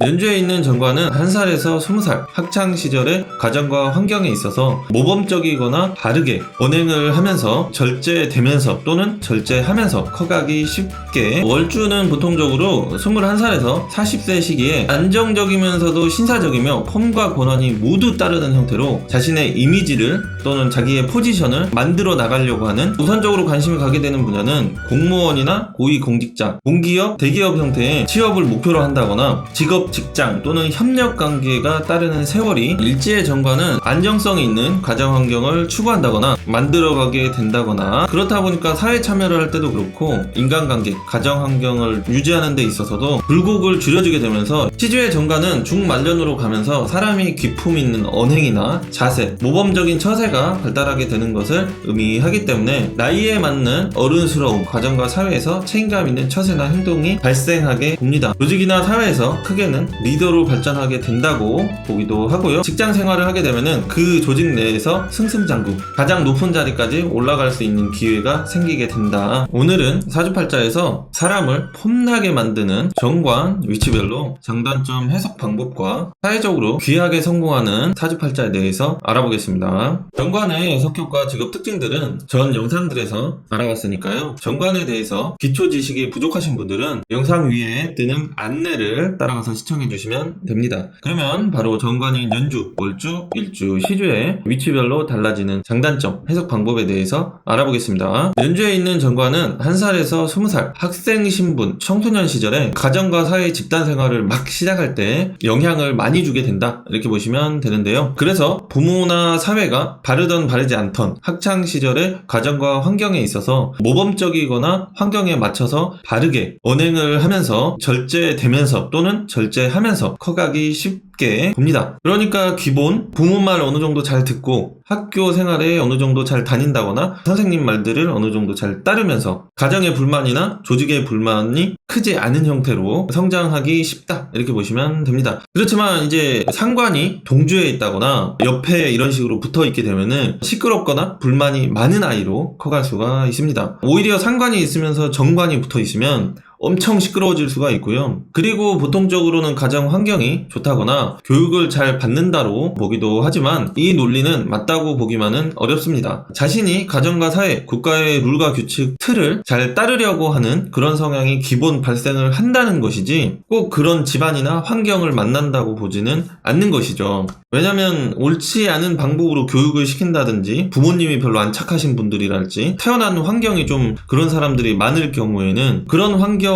연주에 있는 정관은 1살에서 20살 학창시절의 가정과 환경에 있어서 모범적이거나 바르게 언행을 하면서 절제되면서 또는 절제하면서 커가기 쉽게, 월주는 보통적으로 21살에서 40세 시기에 안정적이면서도 신사적이며 폼과 권한이 모두 따르는 형태로 자신의 이미지를 또는 자기의 포지션을 만들어 나가려고 하는, 우선적으로 관심을 가게 되는 분야는 공무원이나 고위공직자, 공기업, 대기업 형태의 취업을 목표로 한다거나 직업, 직장 또는 협력 관계가 따르는 세월이, 일지의 정관은 안정성이 있는 가정 환경을 추구한다거나 만들어가게 된다거나, 그렇다 보니까 사회 참여를 할 때도 그렇고 인간관계, 가정 환경을 유지하는 데 있어서도 굴곡을 줄여주게 되면서, 시주의 정관은 중말년으로 가면서 사람이 기품 있는 언행이나 자세, 모범적인 처세가 발달하게 되는 것을 의미하기 때문에 나이에 맞는 어른스러움, 가정과 사회에서 책임감 있는 처세나 행동이 발생하게 봅니다. 조직이나 사회에서 크게는 리더로 발전하게 된다고 보기도 하고요. 직장 생활을 하게 되면은 그 조직 내에서 승승장구, 가장 높은 자리까지 올라갈 수 있는 기회가 생기게 된다. 오늘은 사주팔자에서 사람을 폼나게 만드는 정관 위치별로 장단점 해석 방법과 사회적으로 귀하게 성공하는 사주팔자에 대해서 알아보겠습니다. 정관의 해석효과, 직업 특징들은 전 영상들에서 알아봤으니까요. 정관에 대해서 기초 지식이 부족하신 분들은 영상 위에 뜨는 안내를 따라가서 시청해주시면 됩니다. 그러면 바로 정관인 연주, 월주, 일주, 시주의 위치별로 달라지는 장단점, 해석 방법에 대해서 알아보겠습니다. 연주에 있는 정관은 1살에서 20살 학생 신분, 청소년 시절에 가정과 사회 집단 생활을 막 시작할 때 영향을 많이 주게 된다, 이렇게 보시면 되는데요. 그래서 부모나 사회가 바르던 바르지 않던 학창 시절의 가정과 환경에 있어서 모범적이거나 환경에 맞춰서 바르게 언행을 하면서 절제되면서 또는 절제하면서 커가기 쉽게 봅니다. 그러니까 기본 부모 말 어느 정도 잘 듣고 학교 생활에 어느 정도 잘 다닌다거나 선생님 말들을 어느 정도 잘 따르면서 가정의 불만이나 조직의 불만이 크지 않은 형태로 성장하기 쉽다, 이렇게 보시면 됩니다. 그렇지만 이제 상관이 동주에 있다거나 옆에 이런 식으로 붙어 있게 되면은 시끄럽거나 불만이 많은 아이로 커갈 수가 있습니다. 오히려 상관이 있으면서 정관이 붙어 있으면 엄청 시끄러워질 수가 있고요. 그리고 보통적으로는 가정 환경이 좋다거나 교육을 잘 받는다로 보기도 하지만 이 논리는 맞다고 보기만은 어렵습니다. 자신이 가정과 사회, 국가의 룰과 규칙, 틀을 잘 따르려고 하는 그런 성향이 기본 발생을 한다는 것이지 꼭 그런 집안이나 환경을 만난다고 보지는 않는 것이죠. 왜냐면 옳지 않은 방법으로 교육을 시킨다든지 부모님이 별로 안 착하신 분들이랄지 태어난 환경이 좀 그런 사람들이 많을 경우에는 그런 환경에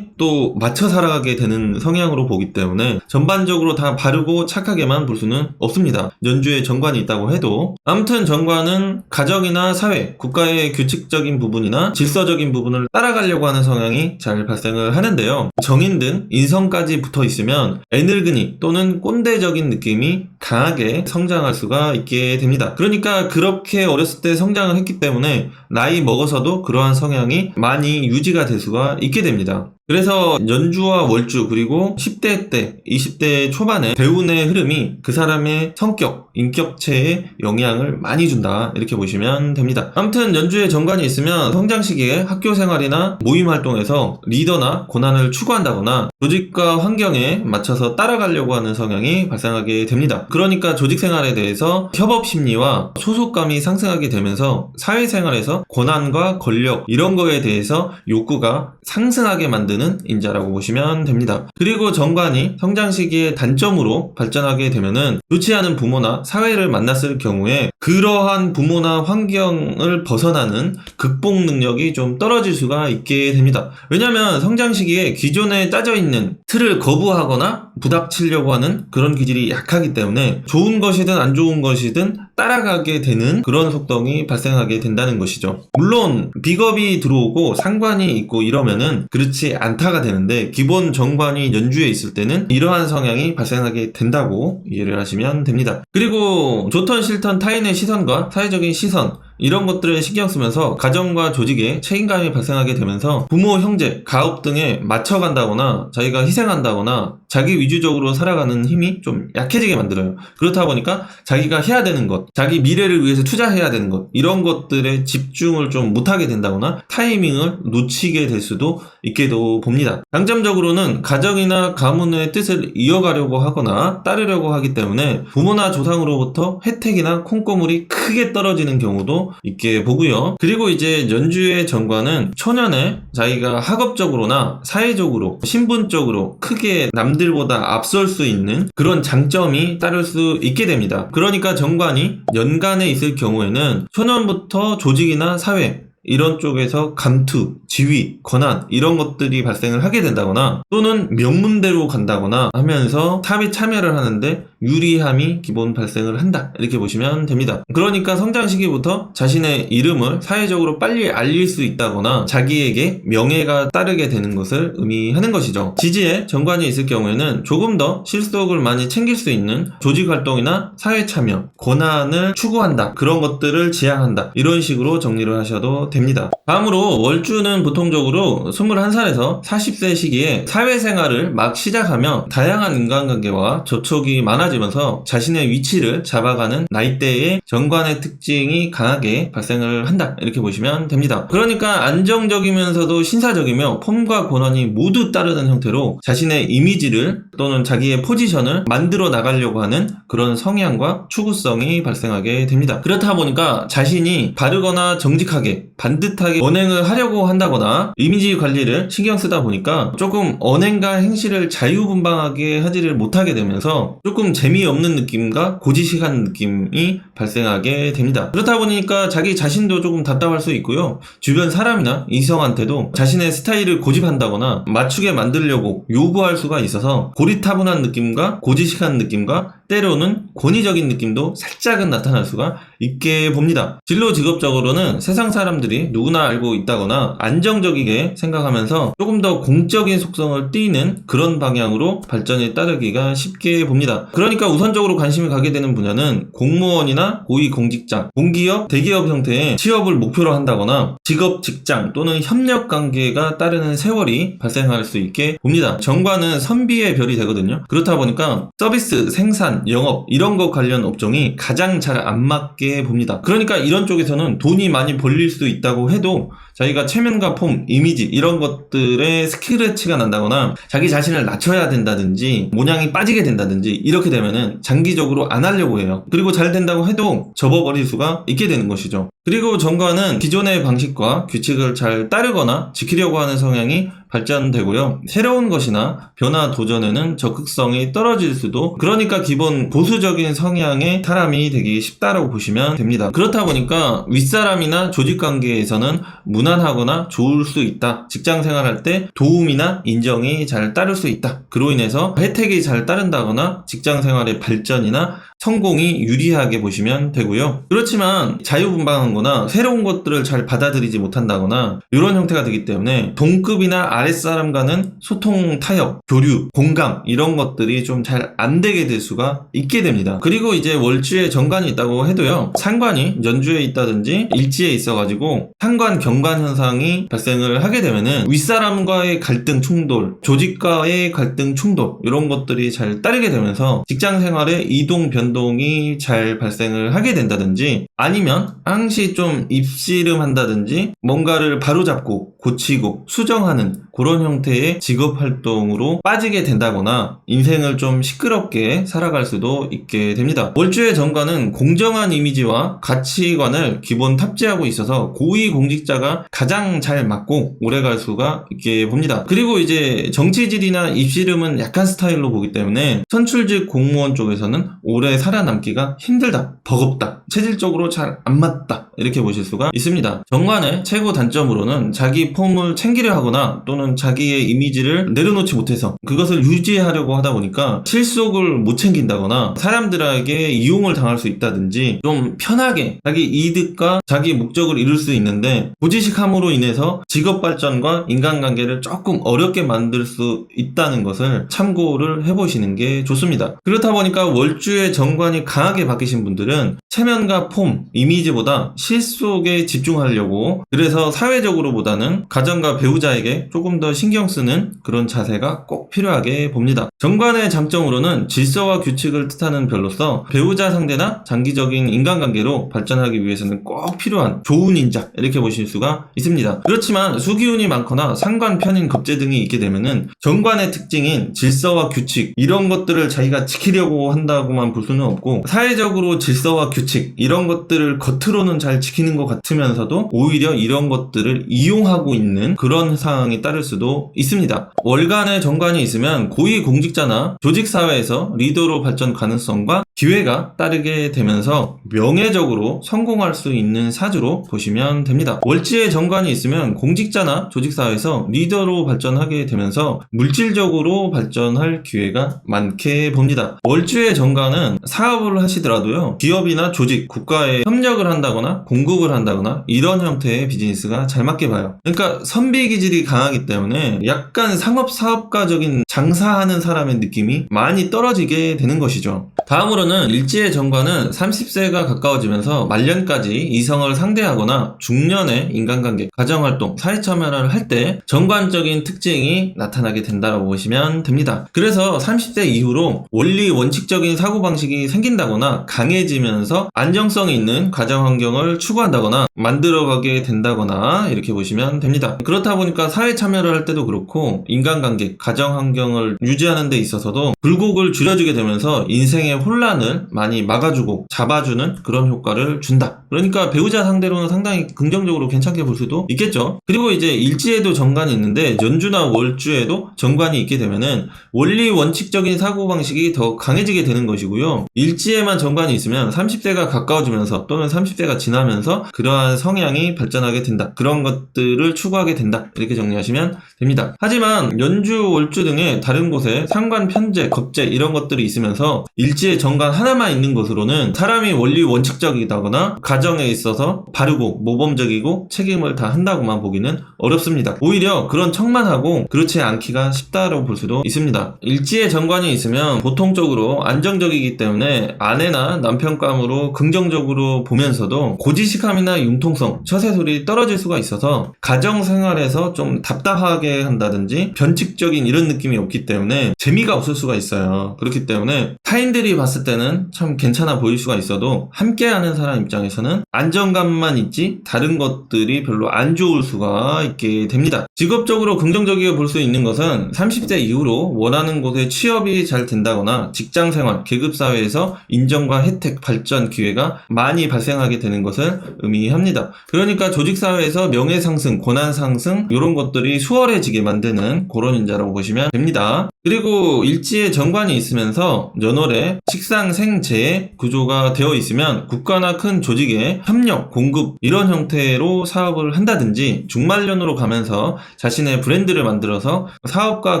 또 맞춰 살아가게 되는 성향으로 보기 때문에 전반적으로 다 바르고 착하게만 볼 수는 없습니다. 연주에 정관이 있다고 해도. 아무튼 정관은 가정이나 사회, 국가의 규칙적인 부분이나 질서적인 부분을 따라가려고 하는 성향이 잘 발생을 하는데요. 정인 등 인성까지 붙어 있으면 애늙은이 또는 꼰대적인 느낌이 강하게 성장할 수가 있게 됩니다. 그러니까 그렇게 어렸을 때 성장을 했기 때문에 나이 먹어서도 그러한 성향이 많이 유지가 될 수가 있게 됩니다. 그래서 연주와 월주, 그리고 10대 때, 20대 초반에 대운의 흐름이 그 사람의 성격, 인격체에 영향을 많이 준다, 이렇게 보시면 됩니다. 아무튼 연주에 정관이 있으면 성장 시기에 학교 생활이나 모임 활동에서 리더나 고난을 추구한다거나 조직과 환경에 맞춰서 따라가려고 하는 성향이 발생하게 됩니다. 그러니까 조직 생활에 대해서 협업 심리와 소속감이 상승하게 되면서 사회생활에서 권한과 권력, 이런 거에 대해서 욕구가 상승하게 만드는 인자라고 보시면 됩니다. 그리고 정관이 성장 시기의 단점으로 발전하게 되면은 좋지 않은 부모나 사회를 만났을 경우에 그러한 부모나 환경을 벗어나는 극복 능력이 좀 떨어질 수가 있게 됩니다. 왜냐하면 성장 시기에 기존에 짜져 있는 틀을 거부하거나 부닥치려고 하는 그런 기질이 약하기 때문에 좋은 것이든 안 좋은 것이든 따라가게 되는 그런 속성이 발생하게 된다는 것이죠. 물론 비겁이 들어오고 상관이 있고 이러면은 그렇지 않다가 되는데, 기본 정관이 연주에 있을 때는 이러한 성향이 발생하게 된다고 이해를 하시면 됩니다. 그리고 좋던 싫던 타인의 시선과 사회적인 시선, 이런 것들을 신경 쓰면서 가정과 조직에 책임감이 발생하게 되면서 부모, 형제, 가업 등에 맞춰간다거나 자기가 희생한다거나 자기 위주적으로 살아가는 힘이 좀 약해지게 만들어요. 그렇다 보니까 자기가 해야 되는 것, 자기 미래를 위해서 투자해야 되는 것, 이런 것들에 집중을 좀 못하게 된다거나 타이밍을 놓치게 될 수도 있게도 봅니다. 장점적으로는 가정이나 가문의 뜻을 이어가려고 하거나 따르려고 하기 때문에 부모나 조상으로부터 혜택이나 콩고물이 크게 떨어지는 경우도 있게 보고요. 그리고 이제 연주의 정관은 초년에 자기가 학업적으로나 사회적으로 신분적으로 크게 남들보다 앞설 수 있는 그런 장점이 따를 수 있게 됩니다. 그러니까 정관이 연간에 있을 경우에는 초년부터 조직이나 사회 이런 쪽에서 감투, 지위, 권한 이런 것들이 발생을 하게 된다거나 또는 명문대로 간다거나 하면서 사업에 참여를 하는데 유리함이 기본 발생을 한다 이렇게 보시면 됩니다. 그러니까 성장 시기부터 자신의 이름을 사회적으로 빨리 알릴 수 있다거나 자기에게 명예가 따르게 되는 것을 의미하는 것이죠. 지지에 정관이 있을 경우에는 조금 더 실속을 많이 챙길 수 있는 조직 활동이나 사회 참여, 권한을 추구한다 그런 것들을 지향한다 이런 식으로 정리를 하셔도 됩니다. 다음으로 월주는 보통적으로 21살에서 40세 시기에 사회생활을 막 시작하며 다양한 인간관계와 접촉이 많아지면서 자신의 위치를 잡아가는 나이대의 정관의 특징이 강하게 발생을 한다 이렇게 보시면 됩니다. 그러니까 안정적이면서도 신사적이며 폼과 권한이 모두 따르는 형태로 자신의 이미지를 또는 자기의 포지션을 만들어 나가려고 하는 그런 성향과 추구성이 발생하게 됩니다. 그렇다 보니까 자신이 바르거나 정직하게 반듯하게 언행을 하려고 한다거나 이미지 관리를 신경 쓰다 보니까 조금 언행과 행실을 자유분방하게 하지를 못하게 되면서 조금 재미없는 느낌과 고지식한 느낌이 발생하게 됩니다. 그렇다 보니까 자기 자신도 조금 답답할 수 있고요. 주변 사람이나 이성한테도 자신의 스타일을 고집한다거나 맞추게 만들려고 요구할 수가 있어서 고리타분한 느낌과 고지식한 느낌과 때로는 권위적인 느낌도 살짝은 나타날 수가 있게 봅니다. 진로 직업적으로는 세상 사람들이 누구나 알고 있다거나 안정적이게 생각하면서 조금 더 공적인 속성을 띠는 그런 방향으로 발전에 따르기가 쉽게 봅니다. 그러니까 우선적으로 관심을 가게 되는 분야는 공무원이나 고위공직자, 공기업, 대기업 형태의 취업을 목표로 한다거나 직업, 직장 또는 협력 관계가 따르는 세월이 발생할 수 있게 봅니다. 정관은 선비의 별이 되거든요. 그렇다 보니까 서비스, 생산, 영업 이런 것 관련 업종이 가장 잘 안 맞게 봅니다. 그러니까 이런 쪽에서는 돈이 많이 벌릴 수 있다고 해도 자기가 체면과 폼, 이미지 이런 것들에 스크래치가 난다거나 자기 자신을 낮춰야 된다든지 모양이 빠지게 된다든지 이렇게 되면은 장기적으로 안 하려고 해요. 그리고 잘 된다고 해도 접어버릴 수가 있게 되는 것이죠. 그리고 정관은 기존의 방식과 규칙을 잘 따르거나 지키려고 하는 성향이 발전되고요. 새로운 것이나 변화 도전에는 적극성이 떨어질 수도, 그러니까 기본 보수적인 성향의 사람이 되기 쉽다라고 보시면 됩니다. 그렇다 보니까 윗사람이나 조직관계에서는 무난하거나 좋을 수 있다. 직장 생활할 때 도움이나 인정이 잘 따를 수 있다. 그로 인해서 혜택이 잘 따른다거나 직장 생활의 발전이나 성공이 유리하게 보시면 되고요. 그렇지만 자유분방하거나 새로운 것들을 잘 받아들이지 못한다거나 이런 형태가 되기 때문에 동급이나 아랫사람과는 소통 타협, 교류, 공감 이런 것들이 좀 잘 안 되게 될 수가 있게 됩니다. 그리고 이제 월주에 정관이 있다고 해도요. 상관이 연주에 있다든지 일지에 있어가지고 상관 경관 현상이 발생을 하게 되면은 윗사람과의 갈등 충돌, 조직과의 갈등 충돌 이런 것들이 잘 따르게 되면서 직장 생활에 이동 변동이 잘 발생을 하게 된다든지 아니면 항시 좀 입씨름 한다든지 뭔가를 바로잡고 고치고 수정하는 그런 형태의 직업 활동으로 빠지게 된다거나 인생을 좀 시끄럽게 살아갈 수도 있게 됩니다. 월주의 정관은 공정한 이미지와 가치관을 기본 탑재하고 있어서 고위공직자가 가장 잘 맞고 오래갈 수가 있게 봅니다. 그리고 이제 정치질이나 입씨름은 약한 스타일로 보기 때문에 선출직 공무원 쪽에서는 오래 살아남기가 힘들다, 버겁다, 체질적으로 잘 안 맞다 이렇게 보실 수가 있습니다. 정관의 최고 단점으로는 자기 폼을 챙기려 하거나 또는 자기의 이미지를 내려놓지 못해서 그것을 유지하려고 하다 보니까 실속을 못 챙긴다거나 사람들에게 이용을 당할 수 있다든지 좀 편하게 자기 이득과 자기 목적을 이룰 수 있는데 고지식함으로 인해서 직업 발전과 인간관계를 조금 어렵게 만들 수 있다는 것을 참고를 해보시는 게 좋습니다. 그렇다 보니까 월주의 정관이 강하게 바뀌신 분들은 체면과 폼, 이미지보다 실속에 집중하려고, 그래서 사회적으로보다는 가정과 배우자에게 조금 더 신경 쓰는 그런 자세가 꼭 필요하게 봅니다. 정관의 장점으로는 질서와 규칙을 뜻하는 별로서 배우자 상대나 장기적인 인간관계로 발전하기 위해서는 꼭 필요한 좋은 인작, 이렇게 보실 수가 있습니다. 그렇지만 수기운이 많거나 상관, 편인, 급제 등이 있게 되면은 정관의 특징인 질서와 규칙, 이런 것들을 자기가 지키려고 한다고만 볼 수는 없고, 사회적으로 질서와 규칙 이런 것들을 겉으로는 잘 지키는 것 같으면서도 오히려 이런 것들을 이용하고 있는 그런 상황이 따를 수도 있습니다. 월간의 정관이 있으면 고위공직자나 조직사회에서 리더로 발전 가능성과 기회가 따르게 되면서 명예적으로 성공할 수 있는 사주로 보시면 됩니다. 월지의 정관이 있으면 공직자나 조직사회에서 리더로 발전하게 되면서 물질적으로 발전할 기회가 많게 봅니다. 월주의 정관은 사업을 하시더라도요, 기업이나 조직, 국가에 협력을 한다거나 공급을 한다거나 이런 형태의 비즈니스가 잘 맞게 봐요. 그러니까 선비 기질이 강하기 때문에 약간 상업사업가적인 장사하는 사람의 느낌이 많이 떨어지게 되는 것이죠. 다음으로는 일지의 정관은 30세가 가까워지면서 말년까지 이성을 상대하거나 중년의 인간관계, 가정활동, 사회참여를 할 때 정관적인 특징이 나타나게 된다고 보시면 됩니다. 그래서 30대 이후로 원리 원칙적인 사고방식이 생긴다거나 강해지면서 안정성이 있는 가정환경을 추구한다거나 만들어가게 된다거나 이렇게 보시면 됩니다. 그렇다 보니까 사회참여를 할 때도 그렇고 인간관계, 가정환경을 유지하는 데 있어서도 굴곡을 줄여주게 되면서 인생의 혼란을 많이 막아주고 잡아주는 그런 효과를 준다. 그러니까 배우자 상대로는 상당히 긍정적으로 괜찮게 볼 수도 있겠죠. 그리고 이제 일지에도 정관이 있는데 연주나 월주에도 정관이 있게 되면은 원리 원칙적인 사고방식이 더 강해지게 되는 것이고요. 일지에만 정관이 있으면 30대가 가까워지면서 또는 30대가 지나면서 그러한 성향이 발전하게 된다. 그런 것들을 추구하게 된다. 이렇게 정리하시면 됩니다. 하지만 연주, 월주 등의 다른 곳에 상관, 편제, 겁제 이런 것들이 있으면서 일지의 정관 하나만 있는 것으로는 사람이 원리 원칙적이다거나 가정에 있어서 바르고 모범적이고 책임을 다 한다고만 보기는 어렵습니다. 오히려 그런 척만 하고 그렇지 않기가 쉽다고 볼 수도 있습니다. 일지의 정관이 있으면 보통적으로 안정적이기 때문에 아내나 남편감으로 긍정적으로 보면서도 고지식함이나 융통성, 처세술이 떨어질 수가 있어서 가정생활에서 좀 답답하게 한다든지 변칙적인 이런 느낌이 없기 때문에 재미가 없을 수가 있어요. 그렇기 때문에 타인들이 봤을 때는 참 괜찮아 보일 수가 있어도 함께하는 사람 입장에서는 안정감만 있지 다른 것들이 별로 안 좋을 수가 있게 됩니다. 직업적으로 긍정적이게 볼 수 있는 것은 30대 이후로 원하는 곳에 취업이 잘 된다거나 직장생활, 계급사회에서 인정과 혜택, 발전 기회가 많이 발생하게 되는 것을 의미합니다. 그러니까 조직사회에서 명예상승, 권한상승 이런 것들이 수월해지게 만드는 그런 인자라고 보시면 됩니다. 그리고 일지에 정관이 있으면서 연월에 식상생재의 구조가 되어 있으면 국가나 큰 조직의 협력, 공급 이런 형태로 사업을 한다든지 중말년으로 가면서 자신의 브랜드를 만들어서 사업과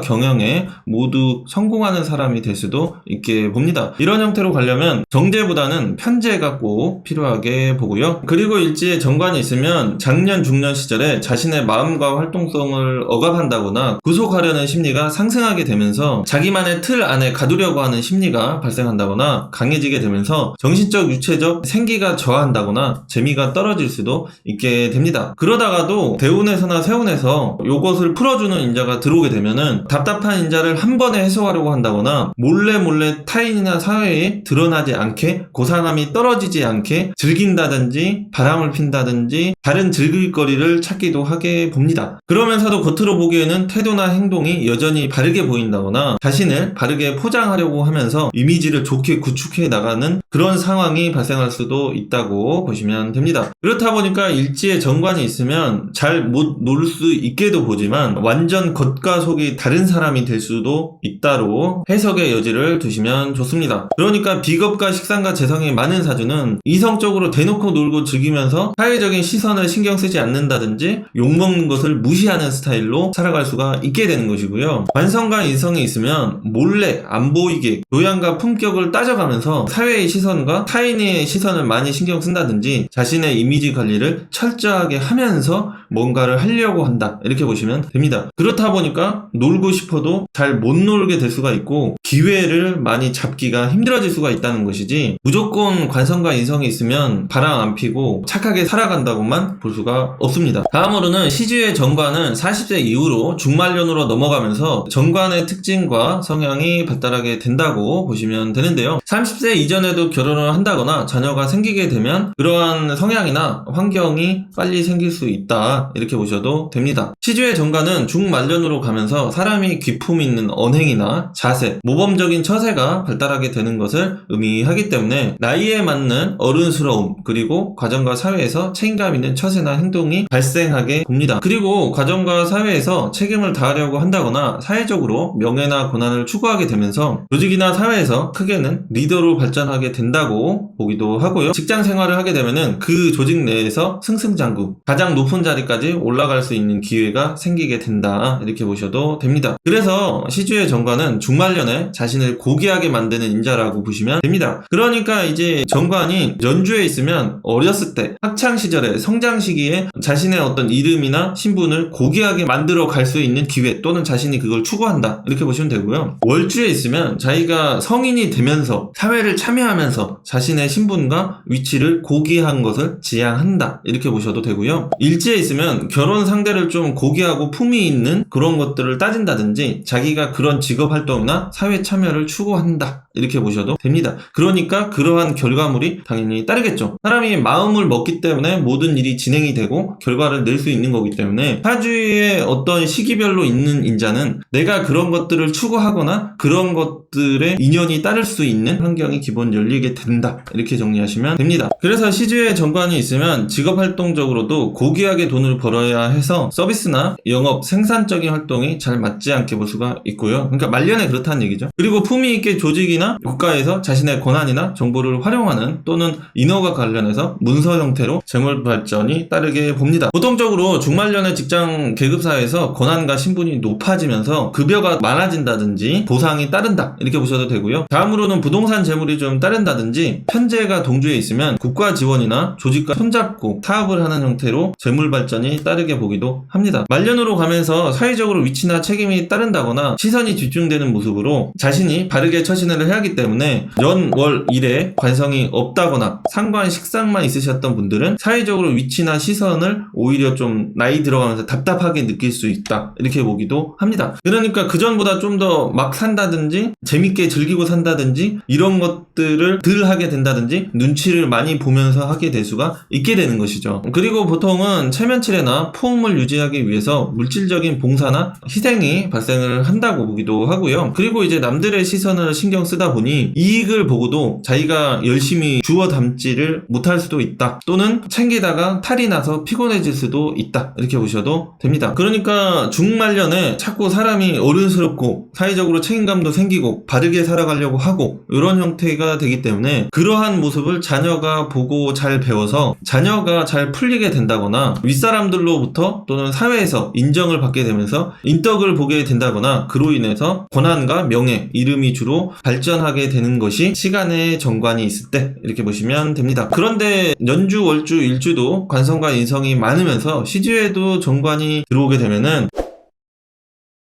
경영에 모두 성공하는 사람이 될 수도 있게 봅니다. 이런 형태로 가려면 정제보다는 편제가 꼭 필요하게 보고요. 그리고 일지에 정관이 있으면 장년, 중년 시절에 자신의 마음과 활동성을 억압한다거나 구속하려는 심리가 상승하게 되면서 자기만의 틀 안에 가두려고 하는 심리가 발생한다거나 강해지게 되면서 정신적, 육체적 생기가 저하한다거나 재미가 떨어질 수도 있게 됩니다. 그러다가도 대운에서나 세운에서 요것을 풀어주는 인자가 들어오게 되면은 답답한 인자를 한 번에 해소하려고 한다거나 몰래 타인이나 사회에 드러나지 않게 고상함이 떨어지지 않게 즐긴다든지 바람을 핀다든지 다른 즐길거리를 찾기도 하게 봅니다. 그러면서도 겉으로 보기에는 태도나 행동이 여전히 바르게 보인다거나 자신을 바르게 포장하려고 하면서 이미지를 좋게 구축해 나가는 그런 상황이 발생할 수도 있다고 보시면 됩니다. 그렇다 보니까 일지에 정관이 있으면 잘 못 놀 수 있게도 보지만 완전 겉과 속이 다른 사람이 될 수도 있다로 해석의 여지를 두시면 좋습니다. 그러니까 비겁과 식상과 재성이 많은 사주는 이성적으로 대놓고 놀고 즐기면서 사회적인 시선을 신경 쓰지 않는다든지 욕먹는 것을 무시하는 스타일로 살아갈 수가 있게 되는 것이고요. 관성과 인성이 있으면 몰래 안 보이게 교양과 품격을 따져가면서 사회의 시선과 타인의 시선을 많이 신경 쓴다든지 자신의 이미지 관리를 철저하게 하면서 뭔가를 하려고 한다 이렇게 보시면 됩니다. 그렇다 보니까 놀고 싶어도 잘 못 놀게 될 수가 있고 기회를 많이 잡기가 힘들어질 수가 있다는 것이지 무조건 관성과 인성이 있으면 바람 안 피고 착하게 살아간다고만 볼 수가 없습니다. 다음으로는 시주의 정관은 40세 이후로 중말년으로 넘어가면서 정관의 특징과 성향이 발달하게 된다고 보시면 되는데요. 30세 이전에도 결혼을 한다거나 자녀가 생기게 되면 그러한 성향이나 환경이 빨리 생길 수 있다 이렇게 보셔도 됩니다. 시주의 정관은 중말년으로 가면서 사람이 기품 있는 언행이나 자세, 모범적인 처세가 발달하게 되는 것을 의미하기 때문에 나이에 맞는 어른스러움 그리고 가정과 사회에서 책임감 있는 처세나 행동이 발생하게 봅니다. 그리고 가정과 사회에서 책임을 다하려고 한다거나 사회적으로 명예나 권한을 추구하게 되면서 조직이나 사회에서 크게는 리더로 발전하게 된다고 보기도 하고요. 직장 생활을 하게 되면은 그 조직 내에서 승승장구 가장 높은 자리까지 올라갈 수 있는 기회가 생기게 된다 이렇게 보셔도 됩니다. 그래서 시주의 정관은 중말년에 자신을 고귀하게 만드는 인자라고 보시면 됩니다. 그러니까 이제 정관이 연주에 있으면 어렸을 때 학창 시절에 성장 시기에 자신의 어떤 이름이나 신분을 고귀하게 만들어 갈 수 있는 기회 또는 자신이 그걸 추구한다 이렇게 보시면 되고요. 월주에 있으면 자기가 성인이 되면서 사회를 참여하면서 자신의 신분과 위치를 고귀한 것을 지향한다 이렇게 보셔도 되고요. 일지에 있으면 결혼 상대를 좀 고귀하고 품위 있는 그런 것들을 따진다든지 자기가 그런 직업 활동이나 사회 참여를 추구한다 이렇게 보셔도 됩니다. 그러니까 그러한 결과물이 당연히 따르겠죠. 사람이 마음을 먹기 때문에 모든 일이 진행이 되고 결과를 낼 수 있는 거기 때문에 사주의 어떤 시기별로 있는 인자는 내가 그런 것들을 추구하거나 그런 것들의 인연이 따를 수 있는 환경이 기본 열리게 된다 이렇게 정리하시면 됩니다. 그래서 시주의 정관이 있으면 직업활동적으로도 고귀하게 돈을 벌어야 해서 서비스나 영업, 생산적인 활동이 잘 맞지 않게 볼 수가 있고요. 그러니까 말년에 그렇다는 얘기죠. 그리고 품위 있게 조직이나 국가에서 자신의 권한이나 정보를 활용하는 또는 인허가 관련해서 문서 형태로 재물 발전이 따르게 봅니다. 보통적으로 중말년의 직장 계급사에서 권한과 신분이 높아지면서 급여가 많아진다든지 보상이 따른다 이렇게 보셔도 되고요. 다음으로는 부동산 재물이 좀 따른다든지 편재가 동주에 있으면 국가 지원이나 조직과 손잡고 사업을 하는 형태로 재물 발전이 따르게 보기도 합니다. 말년으로 가면서 사회적으로 위치나 책임이 따른다거나 시선이 집중되는 모습으로 자신이 바르게 처신을 해야 하기 때문에 연, 월, 일에 관성이 없다거나 상관, 식상만 있으셨던 분들은 사회적으로 위치나 시선을 오히려 좀 나이 들어가면서 답답하게 느낄 수 있다 이렇게 보기도 합니다. 그러니까 그전보다 좀 더 막 산다든지 재밌게 즐기고 산다든지 이런 것들을 덜 하게 된다든지 눈치를 많이 보면서 하게 될 수가 있게 되는 것이죠. 그리고 보통은 체면치레나 포음을 유지하기 위해서 물질적인 봉사나 희생이 발생을 한다고 보기도 하고요. 그리고 이제 남들의 시선을 신경 쓰다 보니 이익을 보고도 자기가 열심히 주워 담지를 못할 수도 있다. 또는 챙기다가 탈이 나서 피곤해질 수도 있다. 이렇게 보셔도 됩니다. 그러니까 중말년에 자꾸 사람이 어른스럽고 사회적으로 책임감도 생기고 바르게 살아가려고 하고 이런 형태가 되기 때문에 그러한 모습을 자녀가 보고 잘 배워서 자녀가 잘 풀리게 된다거나 윗사람들로부터 또는 사회에서 인정을 받게 되면서 인덕을 보게 된다거나 그로 인해서 권한과 명예, 이름이 주로 발전하게 되는 것이 시간의 정관이 있을 때 이렇게 보시면 됩니다. 그런데 연주, 월주, 일주도 관성과 인성이 많으면서 시주에도 정관이 들어오게 되면은